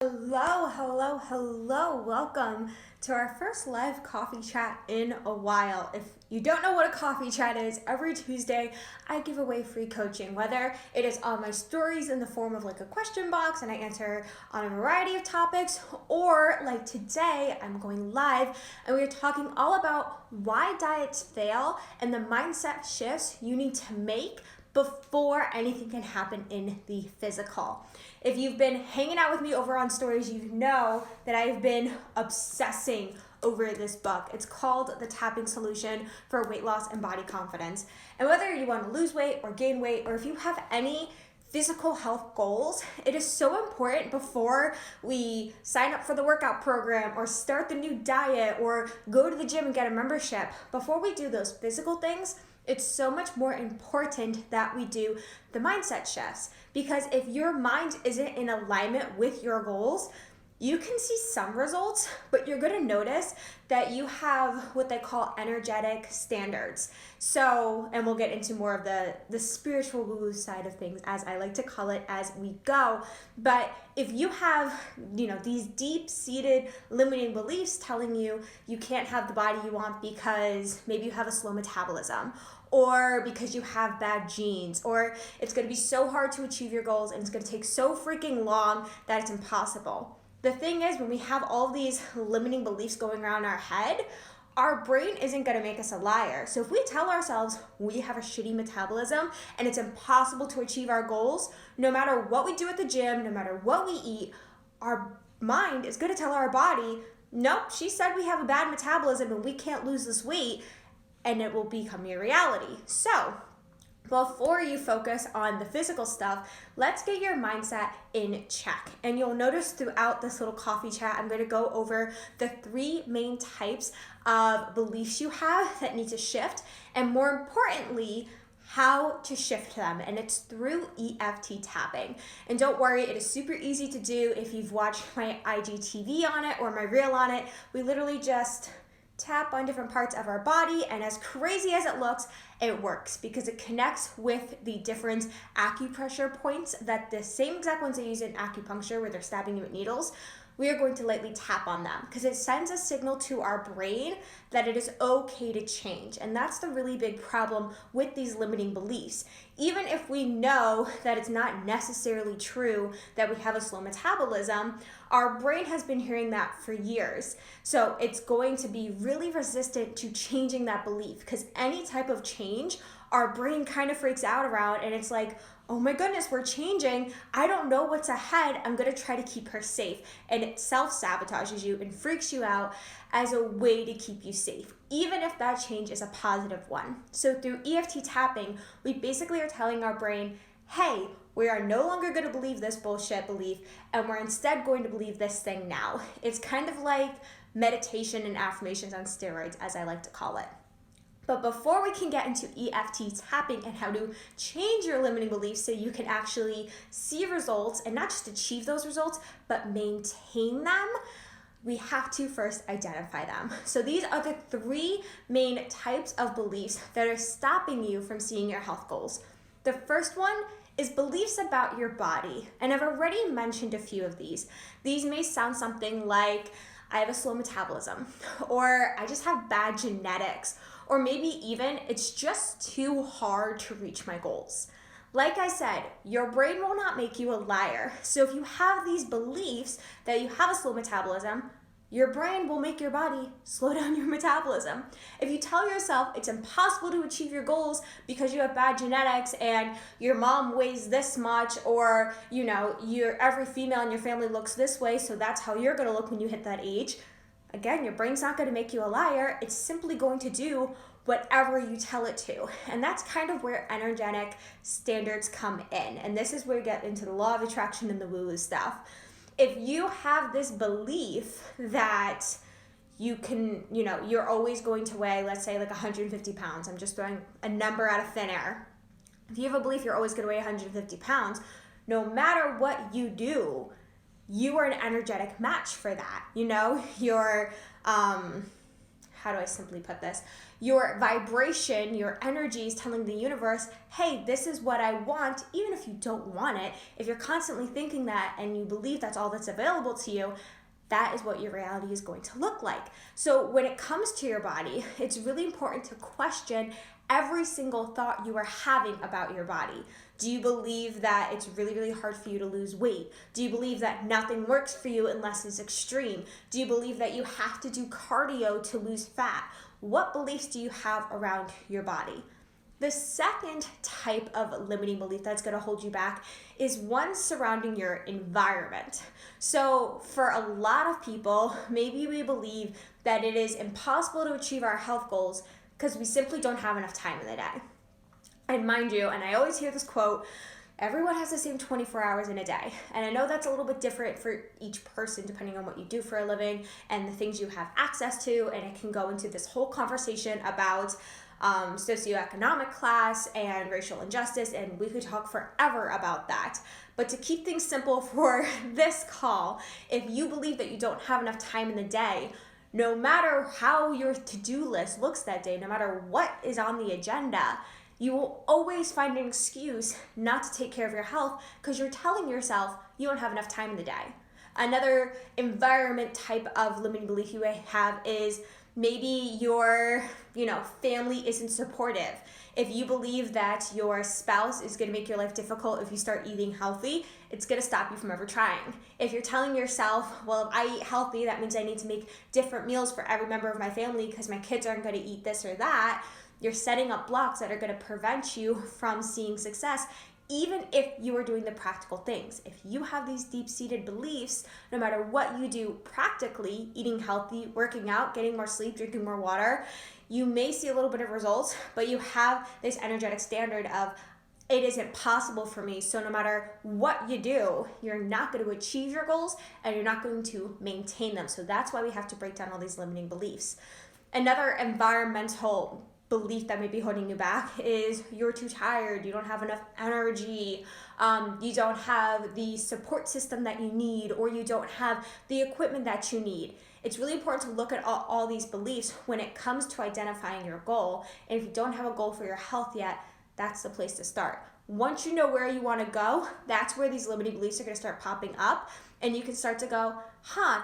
Hello, hello, hello. Welcome to our first live coffee chat in a while. If you don't know what a coffee chat is, every Tuesday I give away free coaching, whether it is on my stories in the form of like a question box and I answer on a variety of topics, or like today I'm going live and we're talking all about why diets fail and the mindset shifts you need to make before anything can happen in the physical. If you've been hanging out with me over on stories, you know that I've been obsessing over this book. It's called The Tapping Solution for Weight Loss and Body Confidence. And whether you want to lose weight or gain weight, or if you have any physical health goals, it is so important before we sign up for the workout program or start the new diet or go to the gym and get a membership. Before we do those physical things, it's so much more important that we do the mindset shifts, because if your mind isn't in alignment with your goals, you can see some results, but you're going to notice that you have what they call energetic standards. So, and we'll get into more of the spiritual woo side of things, as I like to call it, as we go. But if you have, these deep-seated limiting beliefs telling you you can't have the body you want because maybe you have a slow metabolism, or because you have bad genes, or it's going to be so hard to achieve your goals and it's going to take so freaking long that it's impossible. The thing is, when we have all these limiting beliefs going around our head, our brain isn't going to make us a liar. So if we tell ourselves we have a shitty metabolism and it's impossible to achieve our goals, no matter what we do at the gym, no matter what we eat, our mind is going to tell our body, nope, she said we have a bad metabolism and we can't lose this weight, and it will become your reality. So before you focus on the physical stuff, let's get your mindset in check. And you'll notice throughout this little coffee chat, I'm going to go over the 3 main types of beliefs you have that need to shift, and more importantly, how to shift them. And it's through EFT tapping. And don't worry, it is super easy to do. If you've watched my IGTV on it or my reel on it, we literally just tap on different parts of our body, and as crazy as it looks, it works because it connects with the different acupressure points that the same exact ones they use in acupuncture where they're stabbing you with needles. We are going to lightly tap on them because it sends a signal to our brain that it is okay to change. And that's the really big problem with these limiting beliefs. Even if we know that it's not necessarily true that we have a slow metabolism, our brain has been hearing that for years. So it's going to be really resistant to changing that belief, because any type of change, our brain kind of freaks out around, and it's like, oh my goodness, we're changing. I don't know what's ahead. I'm going to try to keep her safe. And it self-sabotages you and freaks you out as a way to keep you safe, even if that change is a positive one. So through EFT tapping, we basically are telling our brain, hey, we are no longer going to believe this bullshit belief, and we're instead going to believe this thing now. It's kind of like meditation and affirmations on steroids, as I like to call it. But before we can get into EFT tapping and how to change your limiting beliefs so you can actually see results and not just achieve those results, but maintain them, we have to first identify them. So these are the 3 main types of beliefs that are stopping you from seeing your health goals. The first one is beliefs about your body. And I've already mentioned a few of these. These may sound something like, I have a slow metabolism, or I just have bad genetics, or maybe even it's just too hard to reach my goals. Like I said, your brain will not make you a liar. So if you have these beliefs that you have a slow metabolism, your brain will make your body slow down your metabolism. If you tell yourself it's impossible to achieve your goals because you have bad genetics and your mom weighs this much, or every female in your family looks this way, so that's how you're going to look when you hit that age. Again, your brain's not going to make you a liar. It's simply going to do whatever you tell it to. And that's kind of where energetic standards come in. And this is where we get into the law of attraction and the woo stuff. If you have this belief that you can, you're always going to weigh, let's say like 150 pounds. I'm just throwing a number out of thin air. If you have a belief you're always going to weigh 150 pounds, no matter what you do, you are an energetic match for that. Your, how do I simply put this? Your vibration, your energy is telling the universe, hey, this is what I want, even if you don't want it. If you're constantly thinking that and you believe that's all that's available to you, that is what your reality is going to look like. So when it comes to your body, it's really important to question every single thought you are having about your body. Do you believe that it's really, really hard for you to lose weight? Do you believe that nothing works for you unless it's extreme? Do you believe that you have to do cardio to lose fat? What beliefs do you have around your body? The second type of limiting belief that's going to hold you back is one surrounding your environment. So for a lot of people, maybe we believe that it is impossible to achieve our health goals because we simply don't have enough time in the day. And mind you, and I always hear this quote, everyone has the same 24 hours in a day. And I know that's a little bit different for each person depending on what you do for a living and the things you have access to. And it can go into this whole conversation about socioeconomic class and racial injustice, and we could talk forever about that. But to keep things simple for this call, if you believe that you don't have enough time in the day, no matter how your to-do list looks that day, no matter what is on the agenda, you will always find an excuse not to take care of your health because you're telling yourself you don't have enough time in the day. Another environment type of limiting belief you have is maybe your, family isn't supportive. If you believe that your spouse is going to make your life difficult if you start eating healthy, it's going to stop you from ever trying. If you're telling yourself, well, if I eat healthy, that means I need to make different meals for every member of my family because my kids aren't going to eat this or that, you're setting up blocks that are going to prevent you from seeing success, even if you are doing the practical things. If you have these deep-seated beliefs, no matter what you do practically, eating healthy, working out, getting more sleep, drinking more water, you may see a little bit of results, but you have this energetic standard of, it isn't possible for me. So no matter what you do, you're not going to achieve your goals and you're not going to maintain them. So that's why we have to break down all these limiting beliefs. Another environmental belief that may be holding you back is you're too tired, you don't have enough energy, you don't have the support system that you need, or you don't have the equipment that you need. It's really important to look at all these beliefs when it comes to identifying your goal. And if you don't have a goal for your health yet, that's the place to start. Once you know where you want to go, that's where these limiting beliefs are going to start popping up, and you can start to go,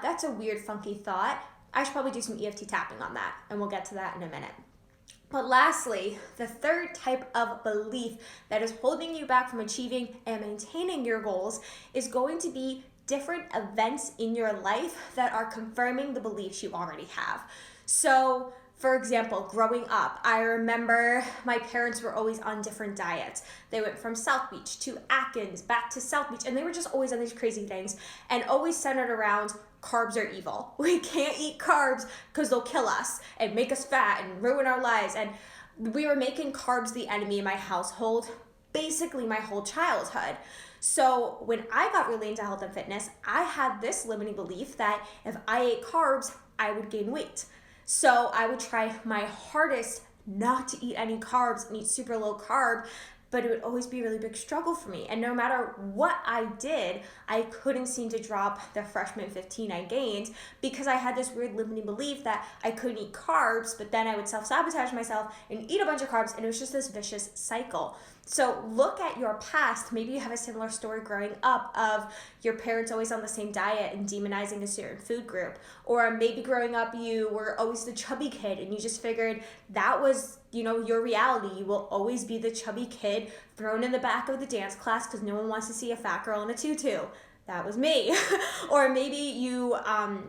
that's a weird, funky thought. I should probably do some EFT tapping on that, and we'll get to that in a minute. But lastly, the third type of belief that is holding you back from achieving and maintaining your goals is going to be different events in your life that are confirming the beliefs you already have. So, for example, growing up, I remember my parents were always on different diets. They went from South Beach to Atkins, back to South Beach, and they were just always on these crazy things and always centered around carbs are evil. We can't eat carbs because they'll kill us and make us fat and ruin our lives. And we were making carbs the enemy in my household basically my whole childhood. So when I got really into health and fitness, I had this limiting belief that if I ate carbs, I would gain weight. So I would try my hardest not to eat any carbs and eat super low carb, but it would always be a really big struggle for me. And no matter what I did, I couldn't seem to drop the freshman 15 I gained because I had this weird limiting belief that I couldn't eat carbs, but then I would self-sabotage myself and eat a bunch of carbs, and it was just this vicious cycle. So look at your past. Maybe you have a similar story growing up of your parents always on the same diet and demonizing a certain food group. Or maybe growing up you were always the chubby kid and you just figured that was, your reality. You will always be the chubby kid thrown in the back of the dance class because no one wants to see a fat girl in a tutu. That was me. Or maybe you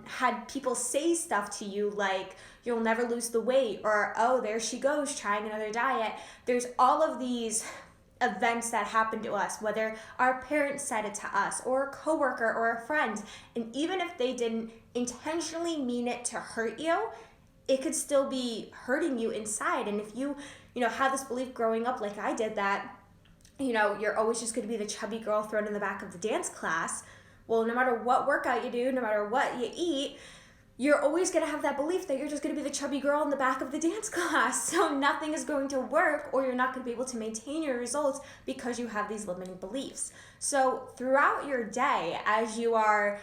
had people say stuff to you like, you'll never lose the weight, or, oh, there she goes trying another diet. There's all of these events that happen to us, whether our parents said it to us or a coworker or a friend. And even if they didn't intentionally mean it to hurt you, it could still be hurting you inside. And if you have this belief growing up like I did that, you're always just going to be the chubby girl thrown in the back of the dance class, well, no matter what workout you do, no matter what you eat, you're always going to have that belief that you're just going to be the chubby girl in the back of the dance class. So nothing is going to work, or you're not going to be able to maintain your results because you have these limiting beliefs. So throughout your day, as you are,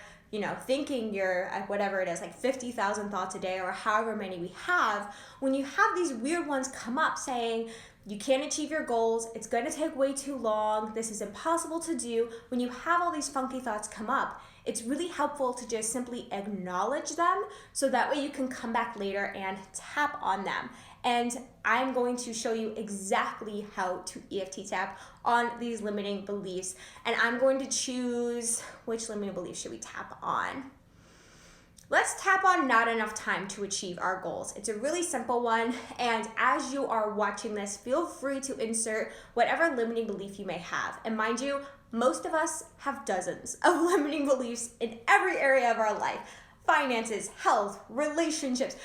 thinking you're at whatever it is, like 50,000 thoughts a day or however many we have, when you have these weird ones come up saying, you can't achieve your goals, it's going to take way too long, this is impossible to do, when you have all these funky thoughts come up, it's really helpful to just simply acknowledge them so that way you can come back later and tap on them. And I'm going to show you exactly how to EFT tap on these limiting beliefs. And I'm going to choose which limiting belief should we tap on. Let's tap on not enough time to achieve our goals. It's a really simple one, and as you are watching this, feel free to insert whatever limiting belief you may have. And mind you, most of us have dozens of limiting beliefs in every area of our life. Finances, health, relationships,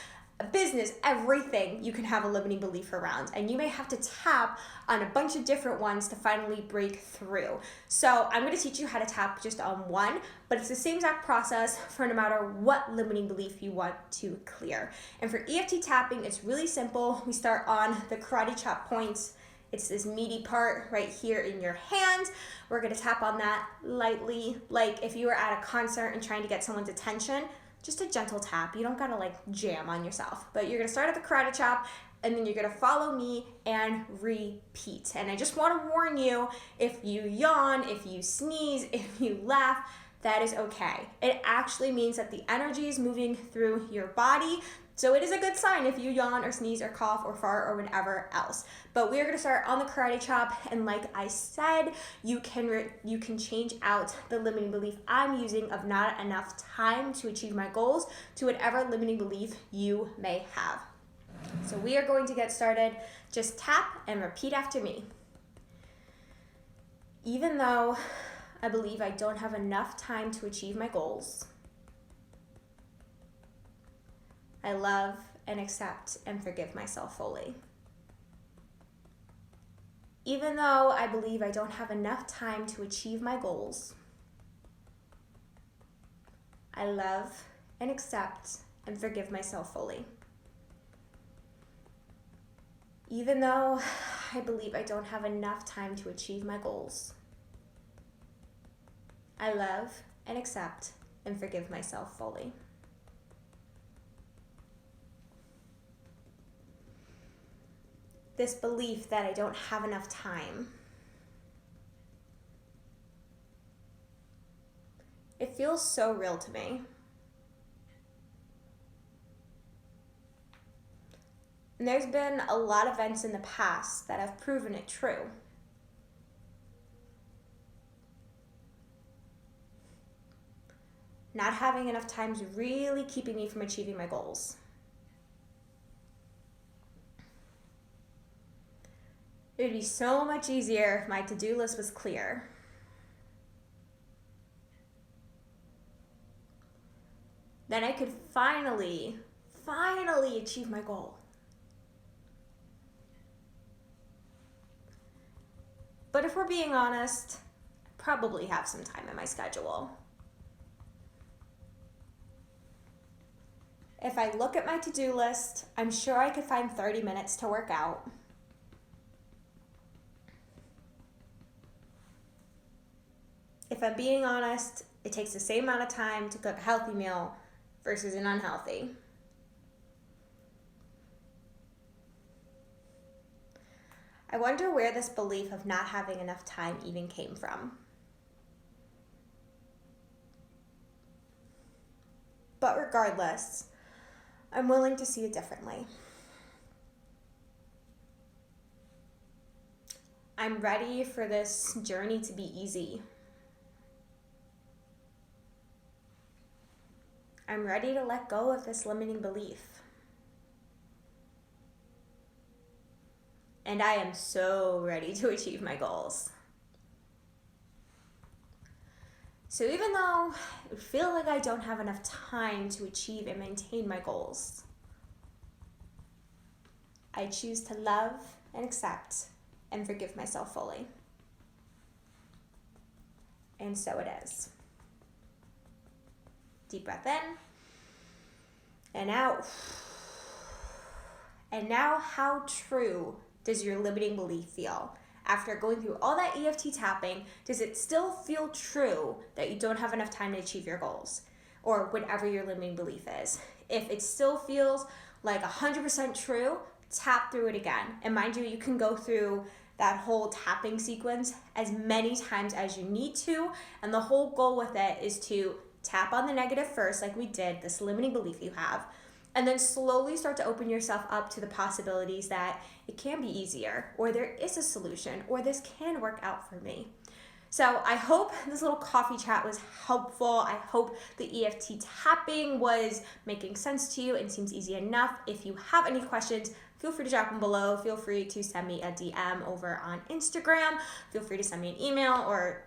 business, everything you can have a limiting belief around, and you may have to tap on a bunch of different ones to finally break through. So I'm going to teach you how to tap just on one, but it's the same exact process for no matter what limiting belief you want to clear. And for EFT tapping, it's really simple. We start on the karate chop points. It's this meaty part right here in your hand. We're going to tap on that lightly, like if you were at a concert and trying to get someone's attention. Just a gentle tap. You don't gotta jam on yourself, but you're gonna start at the karate chop and then you're gonna follow me and repeat. And I just wanna warn you, if you yawn, if you sneeze, if you laugh, that is okay. It actually means that the energy is moving through your body. So it is a good sign if you yawn or sneeze or cough or fart or whatever else. But we're gonna start on the karate chop, and like I said, you can change out the limiting belief I'm using of not enough time to achieve my goals to whatever limiting belief you may have. So we are going to get started. Just tap and repeat after me. Even though I believe I don't have enough time to achieve my goals, I love and accept and forgive myself fully. Even though I believe I don't have enough time to achieve my goals, I love and accept and forgive myself fully. Even though I believe I don't have enough time to achieve my goals, I love and accept and forgive myself fully. This belief that I don't have enough time, it feels so real to me. And there's been a lot of events in the past that have proven it true. Not having enough time is really keeping me from achieving my goals. It would be so much easier if my to-do list was clear. Then I could finally achieve my goal. But if we're being honest, I probably have some time in my schedule. If I look at my to-do list, I'm sure I could find 30 minutes to work out. If I'm being honest, it takes the same amount of time to cook a healthy meal versus an unhealthy. I wonder where this belief of not having enough time even came from. But regardless, I'm willing to see it differently. I'm ready for this journey to be easy. I'm ready to let go of this limiting belief. And I am so ready to achieve my goals. So even though I feel like I don't have enough time to achieve and maintain my goals, I choose to love and accept and forgive myself fully. And so it is. Deep breath in and out. And now, how true does your limiting belief feel? After going through all that EFT tapping, does it still feel true that you don't have enough time to achieve your goals? or whatever your limiting belief is. If it still feels like 100% true, tap through it again. And mind you, you can go through that whole tapping sequence as many times as you need to. And the whole goal with it is to tap on the negative first, like we did, this limiting belief you have, and then slowly start to open yourself up to the possibilities that it can be easier, or there is a solution, or this can work out for me. So I hope this little coffee chat was helpful. I hope the EFT tapping was making sense to you and seems easy enough. If you have any questions, feel free to drop them below. Feel free to send me a DM over on Instagram. Feel free to send me an email, or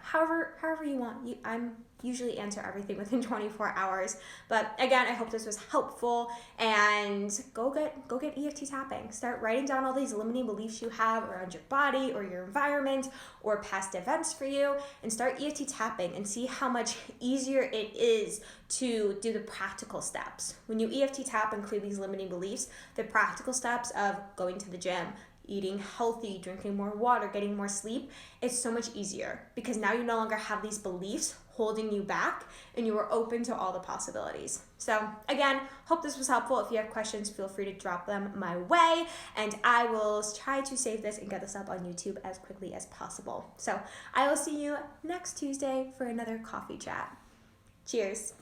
however you want. I'm usually answer everything within 24 hours. But again, I hope this was helpful, and go get EFT tapping. Start writing down all these limiting beliefs you have around your body or your environment or past events for you, and start EFT tapping and see how much easier it is to do the practical steps. When you EFT tap and clear these limiting beliefs, the practical steps of going to the gym, eating healthy, drinking more water, getting more sleep, it's so much easier because now you no longer have these beliefs holding you back and you are open to all the possibilities. So again, hope this was helpful. If you have questions, feel free to drop them my way, and I will try to save this and get this up on YouTube as quickly as possible. So I will see you next Tuesday for another coffee chat. Cheers.